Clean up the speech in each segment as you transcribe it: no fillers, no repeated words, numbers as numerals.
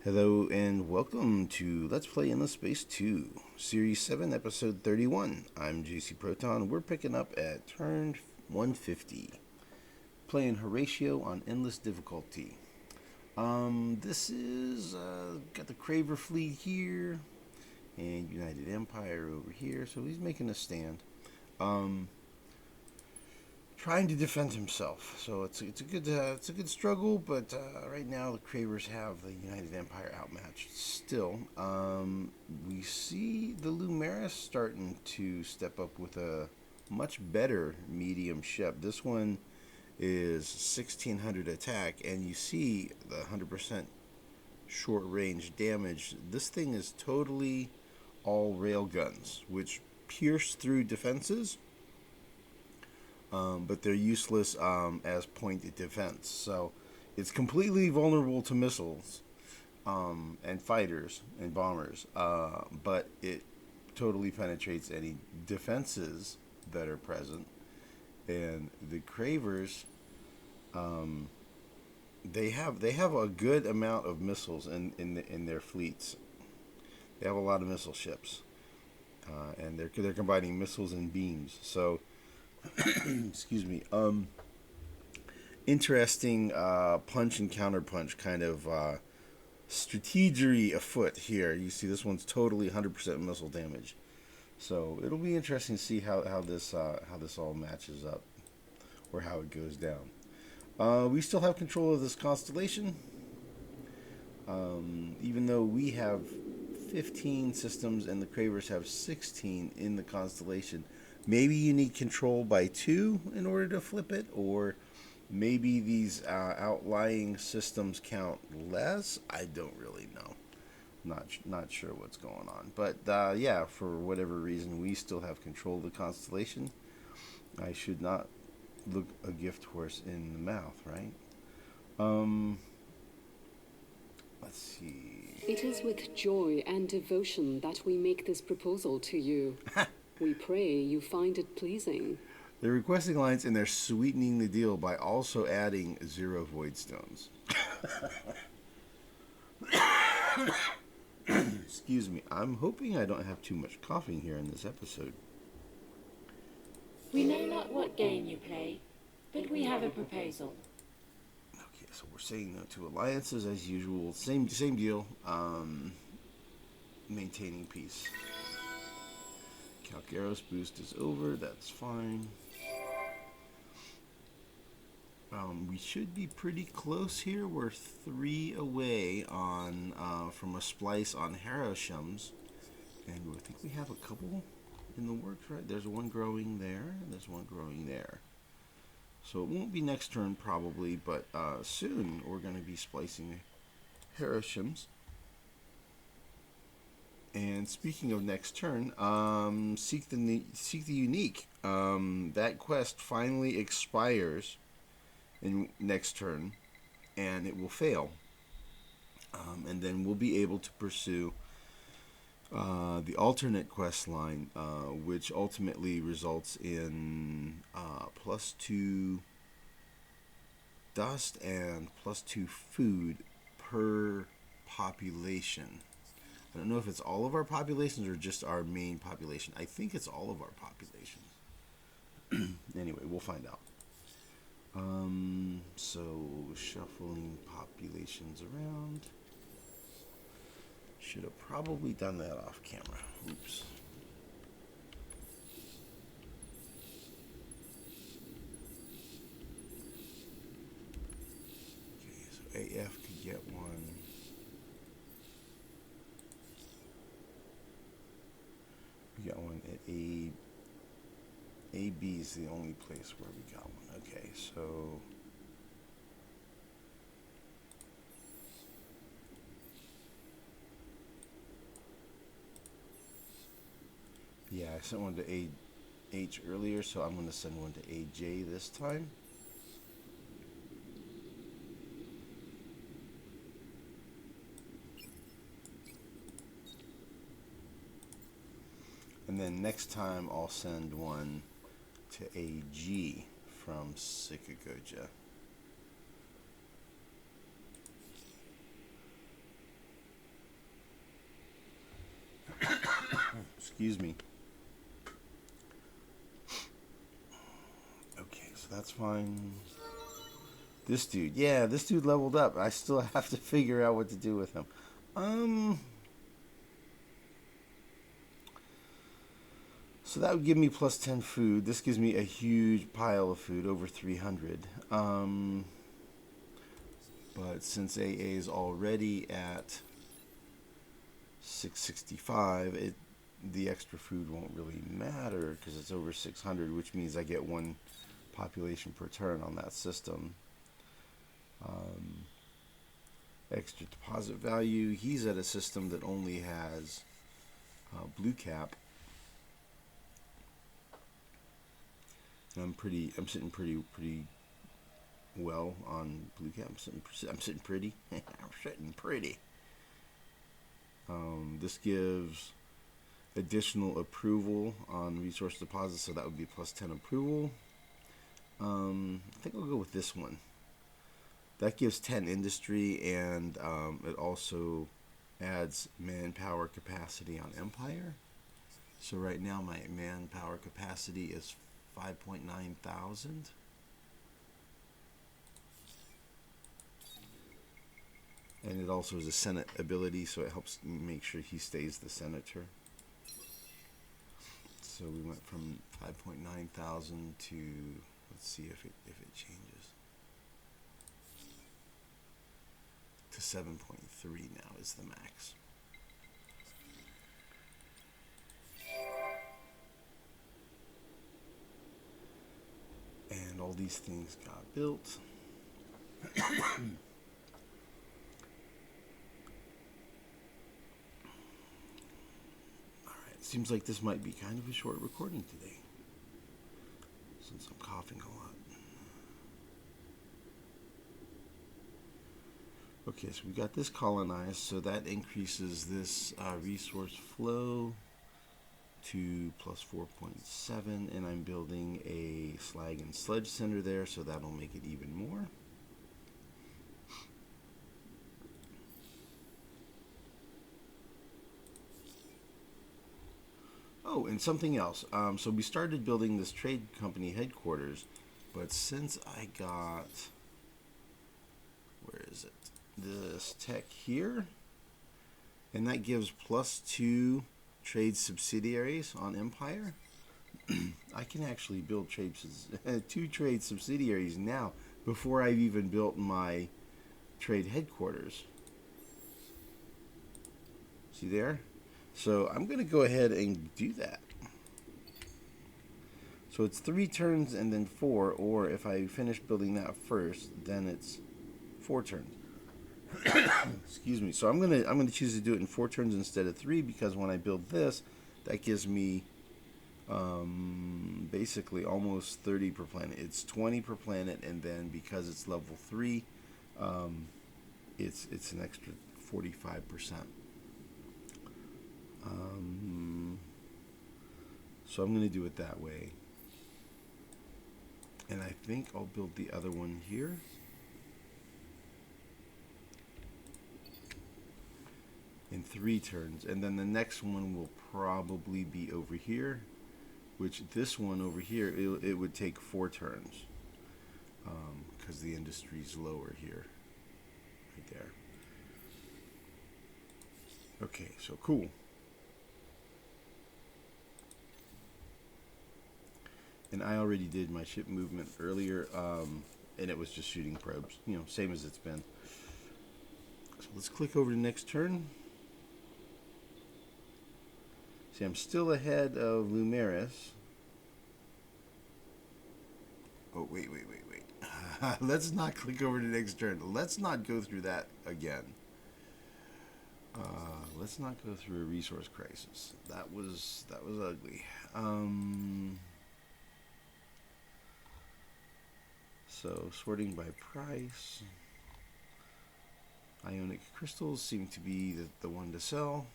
Hello and welcome to Let's Play Endless Space 2, Series 7, Episode 31. I'm JC Proton. We're picking up at turn 150, playing Horatio on Endless Difficulty. This is, got the Craver Fleet here, and United Empire over here, so he's making a stand. Trying to defend himself. So it's a good struggle, but right now the Cravers have the United Empire outmatched. Still, we see the Lumeris starting to step up with a much better medium ship. This one is 1600 attack, and you see the 100% short range damage. This thing is totally all rail guns, which pierce through defenses. But they're useless as point defense. So it's completely vulnerable to missiles and fighters and bombers. But it totally penetrates any defenses that are present. And the Cravers, they have a good amount of missiles in their fleets. They have a lot of missile ships, and they're combining missiles and beams. So. Excuse me. Interesting punch and counter punch kind of strategery afoot here. You see, this one's totally 100% missile damage. So it'll be interesting to see how this all matches up, or how it goes down. We still have control of this constellation, even though we have 15 systems and the Cravers have 16 in the constellation. Maybe you need control by 2 in order to flip it, or maybe these outlying systems count less. I don't really know. Not sure what's going on. But yeah, for whatever reason, we still have control of the constellation. I should not look a gift horse in the mouth, right? Let's see. It is with joy and devotion that we make this proposal to you. We pray you find it pleasing. They're requesting alliance, and they're sweetening the deal by also adding 0 void stones. Excuse me. I'm hoping I don't have too much coughing here in this episode. We know not what game you play, but we have a proposal. Okay, so we're saying no to alliances as usual. Same deal. Maintaining peace. Calcaros boost is over. That's fine. We should be pretty close here. We're 3 away on from a splice on Harashams, and I think we have a couple in the works. Right? There's one growing there. And there's one growing there. So it won't be next turn probably, but soon we're going to be splicing Harashams. And speaking of next turn, seek the unique. That quest finally expires in next turn, and it will fail. And then we'll be able to pursue the alternate quest line, which ultimately results in +2 dust and +2 food per population. I don't know if it's all of our populations or just our main population. I think it's all of our populations. Anyway, we'll find out. So, shuffling populations around. Should have probably done that off camera. Oops. Okay, so AF could get one. We got one at A. AB is the only place where we got one. Okay, so yeah, I sent one to AH earlier, so I'm going to send one to AJ this time. And then next time I'll send one to AG from Sikagoja. Excuse me. Okay, so that's fine. This dude, yeah, this dude leveled up. I still have to figure out what to do with him. So that would give me plus 10 food. This gives me a huge pile of food, over 300. But since AA is already at 665, the extra food won't really matter because it's over 600, which means I get 1 population per turn on that system. Extra deposit value. He's at a system that only has blue cap. I'm sitting pretty well on blue cap. I'm sitting pretty. I'm sitting pretty. This gives additional approval on resource deposits, so that would be plus 10 approval. I think I'll go with this one. That gives 10 industry, and it also adds manpower capacity on Empire. So right now my manpower capacity is 5.9 thousand. And it also is a Senate ability, so it helps make sure he stays the senator. So we went from 5.9 thousand to, let's see if it changes, to 7.3 now is the max. And all these things got built. Seems like this might be kind of a short recording today, since I'm coughing a lot. Okay, so we got this colonized, so that increases this resource flow to plus 4.7, and I'm building a slag and sledge center there, so that'll make it even more. Oh, and something else. So we started building this trade company headquarters, but since I got, where is it? This tech here, and that gives plus 2 trade subsidiaries on Empire. I can actually build 2 trade subsidiaries now before I've even built my trade headquarters. See there? So I'm going to go ahead and do that. So it's 3 turns and then 4, or if I finish building that first, then it's 4 turns. Excuse me. So I'm gonna choose to do it in 4 turns instead of 3, because when I build this, that gives me basically almost 30 per planet. It's 20 per planet, and then because it's level 3, it's an extra 45%. So I'm going to do it that way. And I think I'll build the other one here. In 3 turns. And then the next one will probably be over here. Which this one over here, it would take 4 turns. Because the industry's lower here. Right there. Okay, so cool. And I already did my ship movement earlier, and it was just shooting probes, same as it's been. So let's click over to next turn. See, I'm still ahead of Lumeris. Oh, wait. Let's not click over to next turn. Let's not go through that again. Let's not go through a resource crisis. That was ugly. So sorting by price. Ionic crystals seem to be the one to sell.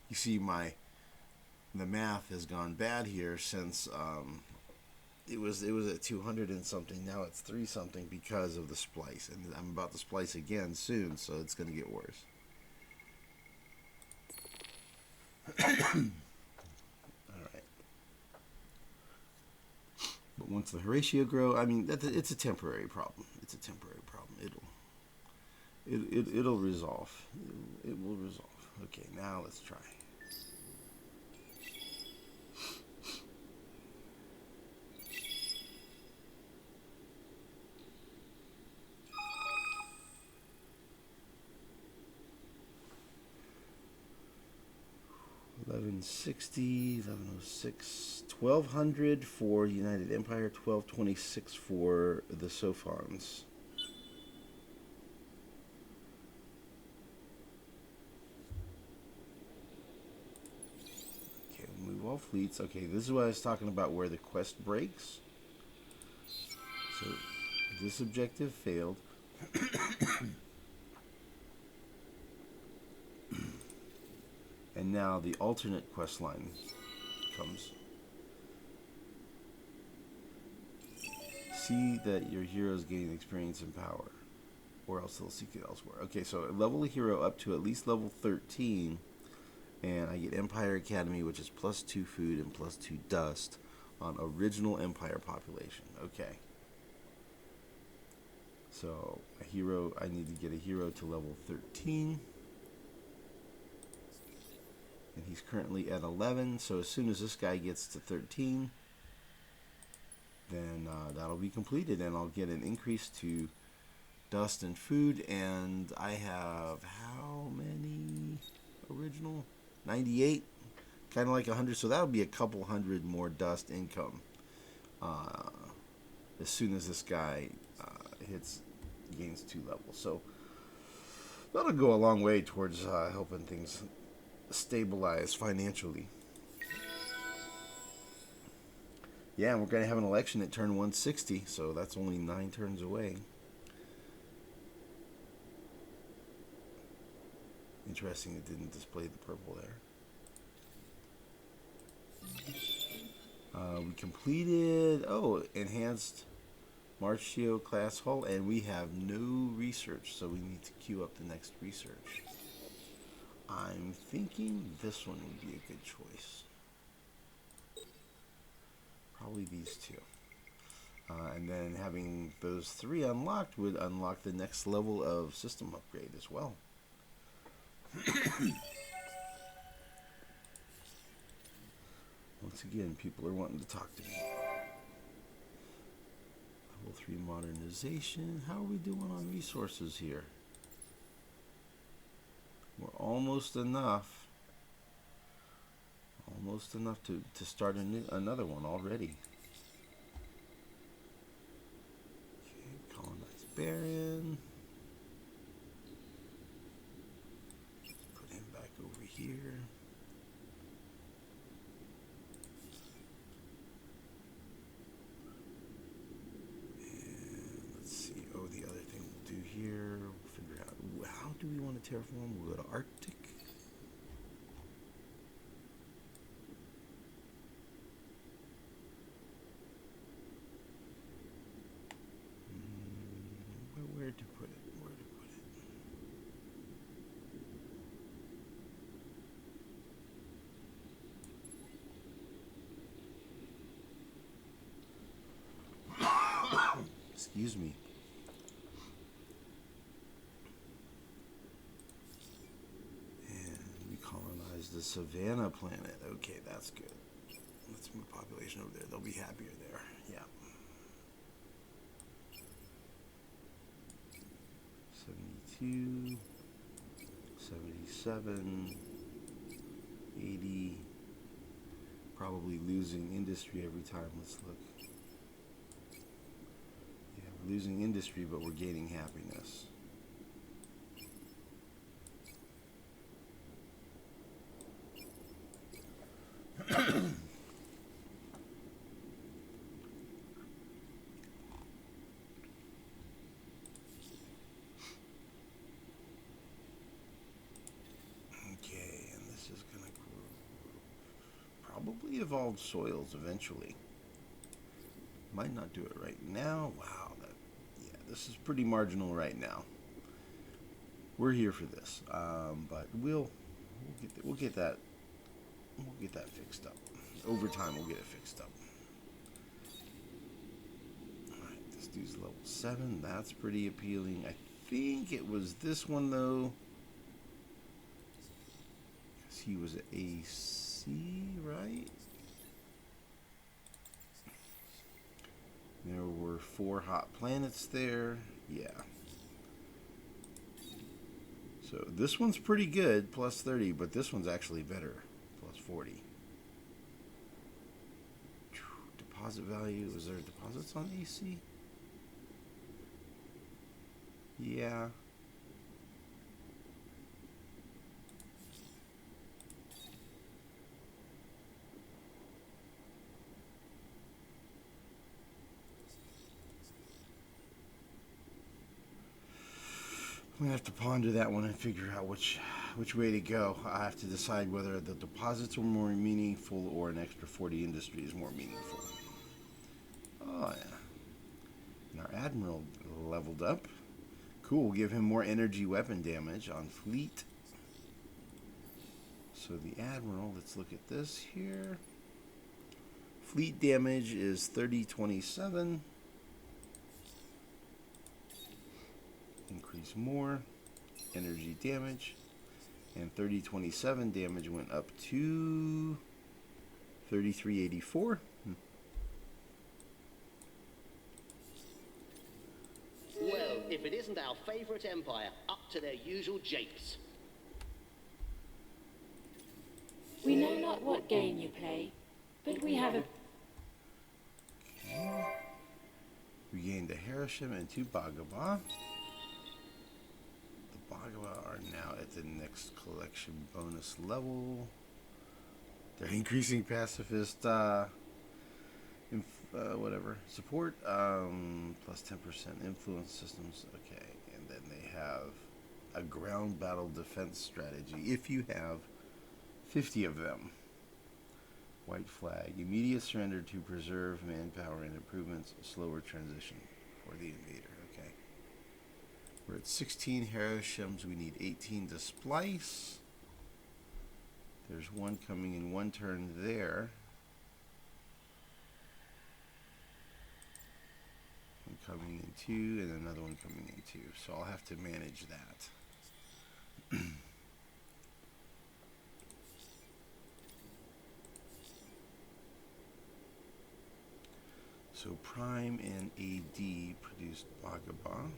You see the math has gone bad here since it was at 200 and something. Now it's 3 something because of the splice, and I'm about to splice again soon, so it's going to get worse. All right. But once the Horatio grow, I mean, it's a temporary problem. It's a temporary problem. It'll resolve. It will resolve. Okay, now let's try. $1160, 1106, 1200 for United Empire, 1226 for the Sophons. Okay, we'll move all fleets. Okay, this is what I was talking about where the quest breaks. So this objective failed. And now the alternate quest line comes. See that your heroes gain experience and power, or else they'll seek it elsewhere. Okay, so level a hero up to at least level 13, and I get Empire Academy, which is +2 food and +2 dust on original Empire population. Okay. So a hero, I need to get a hero to level 13. And he's currently at 11, so as soon as this guy gets to 13, then that'll be completed, and I'll get an increase to dust and food, and I have how many original? 98, kind of like 100, so that'll be a couple hundred more dust income as soon as this guy gains 2 levels. So that'll go a long way towards helping things stabilize financially. Yeah, and we're going to have an election at turn 160, so that's only 9 turns away. Interesting it didn't display the purple there. We completed, enhanced Marcio class hull, and we have no research, so we need to queue up the next research. I'm thinking this one would be a good choice. Probably these two. And then having those 3 unlocked would unlock the next level of system upgrade as well. Once again, people are wanting to talk to me. Level 3 modernization. How are we doing on resources here? We're almost enough. Almost enough to start another one already. Okay, colonize Baron. Put him back over here. And let's see. Oh, the other thing we'll do here, we'll figure out how do we want to terraform. We'll go to Arctic. Where to put it? Excuse me. And we colonized the Savannah planet. Okay, that's good. Let's move population over there. They'll be happier there. Yeah. 72, 77, 80. Probably losing industry every time. Let's look. Yeah, we're losing industry, but we're gaining happiness. Probably evolved soils eventually. Might not do it right now. Wow, this is pretty marginal right now. We're here for this, but we'll get that We'll get that fixed up. Over time, we'll get it fixed up. Alright, this dude's level 7. That's pretty appealing. I think it was this one, though. Because he was an AC, right? There were 4 hot planets there. Yeah. So this one's pretty good, plus 30, but this one's actually better, plus 40. Deposit value, is there deposits on AC? Yeah. I'm gonna have to ponder that one and figure out which way to go. I have to decide whether the deposits are more meaningful or an extra 40 industry is more meaningful. Oh yeah. And our admiral leveled up. Cool, we'll give him more energy weapon damage on fleet. So the admiral, let's look at this here. Fleet damage is 3027. Increase more energy damage, and 3027 damage went up to 3384. Well, if it isn't our favourite empire, up to their usual japes. We know not what game you play, but we have a... Okay. We gained a Hiroshima and 2 Bagaba. The Bagaba are now at the next collection bonus level. They're increasing pacifist whatever support, plus 10% influence systems. Okay, and then they have a ground battle defense strategy if you have 50 of them. White flag, immediate surrender to preserve manpower and improvements, slower transition for the invader. Okay, we're at 16 Hiroshimas. We need 18 to splice. There's one coming in 1 turn there. One coming in 2, and another one coming in 2. So I'll have to manage that. So Prime and AD produced Bagaba.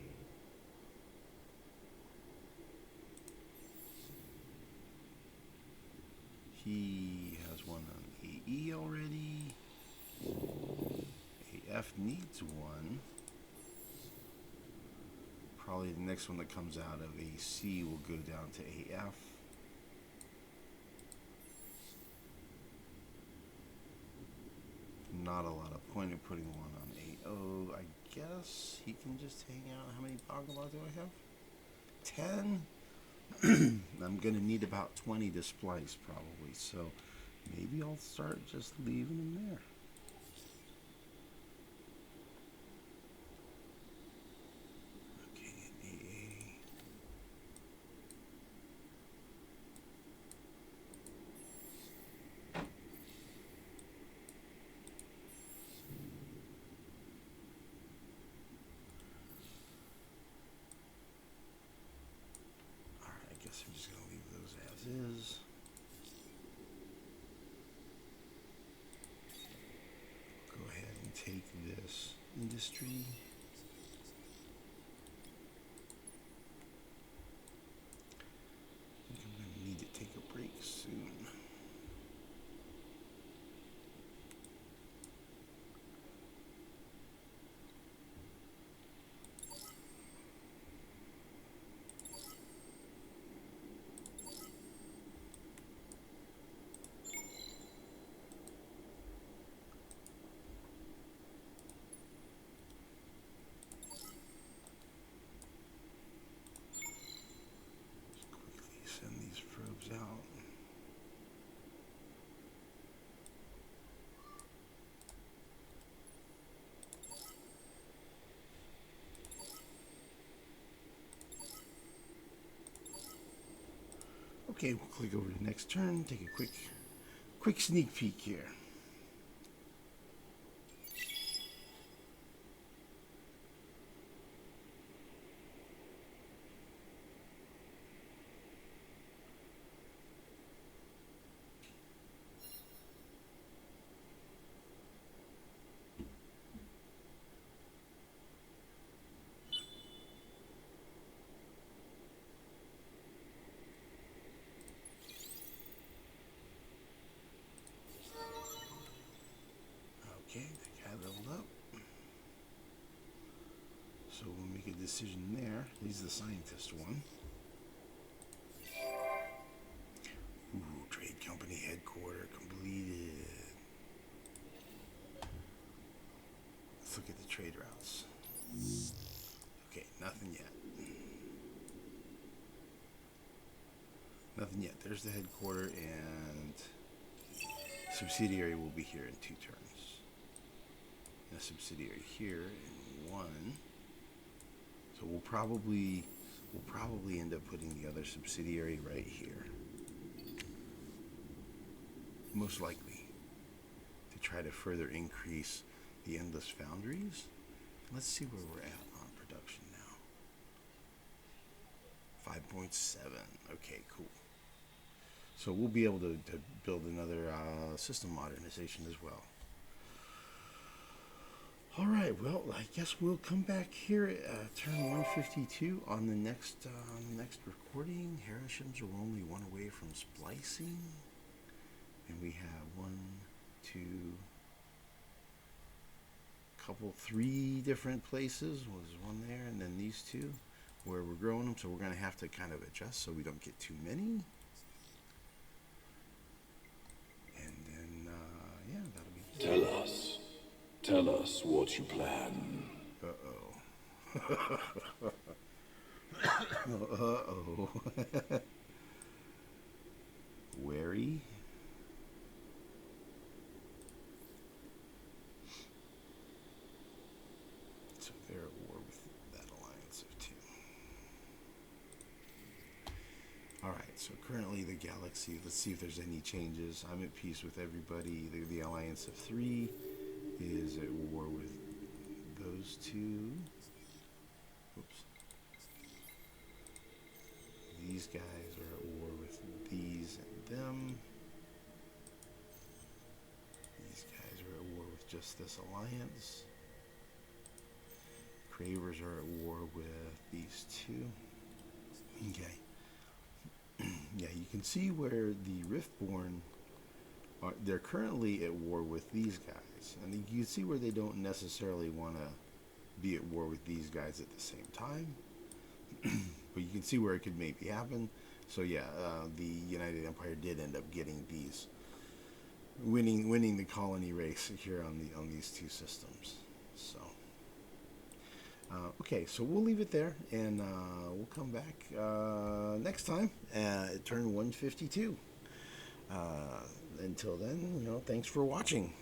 He has one on AE already. AF needs one. Probably the next one that comes out of AC will go down to AF. Not a lot of point in putting one on AO. I guess he can just hang out. How many Bagaba do I have? 10? I'm going to need about 20 to splice probably, so maybe I'll start just leaving them there. Okay, AA. I guess I'm just going to leave those as is. Go ahead and take this industry. I think I'm going to need to take a break soon. Send these probes out. Okay, we'll click over to next turn, take a quick quick sneak peek here. Okay, the guy leveled up. So we'll make a decision there. He's the scientist one. Ooh, trade company headquarters completed. Let's look at the trade routes. Okay, nothing yet. Nothing yet. There's the headquarters, and subsidiary will be here in 2 turns. And a subsidiary here in 1. So we'll probably end up putting the other subsidiary right here. Most likely. To try to further increase the endless foundries. Let's see where we're at on production now. 5.7. Okay, cool. So we'll be able to build another system modernization as well. All right, well, I guess we'll come back here at turn 152 on the next recording. Harrisons are only 1 away from splicing. And we have 1, 2, 3 different places. Was 1 there, and then these 2 where we're growing them. So we're going to have to kind of adjust so we don't get too many. And then, yeah, that'll be. Tell us what you plan. Uh-oh. Uh-oh. Wary. So they're at war with that alliance of 2. Alright, so currently the galaxy, let's see if there's any changes. I'm at peace with everybody. The alliance of 3 is at war with those 2. Oops. These guys are at war with these and them. These guys are at war with just this alliance. Cravers are at war with these 2. Okay. Yeah, you can see where the Riftborn are. They're currently at war with these guys. And you can see where they don't necessarily want to be at war with these guys at the same time. But you can see where it could maybe happen. So yeah, the United Empire did end up getting these, winning the colony race here on these 2 systems. So okay, so we'll leave it there, and we'll come back next time at turn 152. Until then, thanks for watching.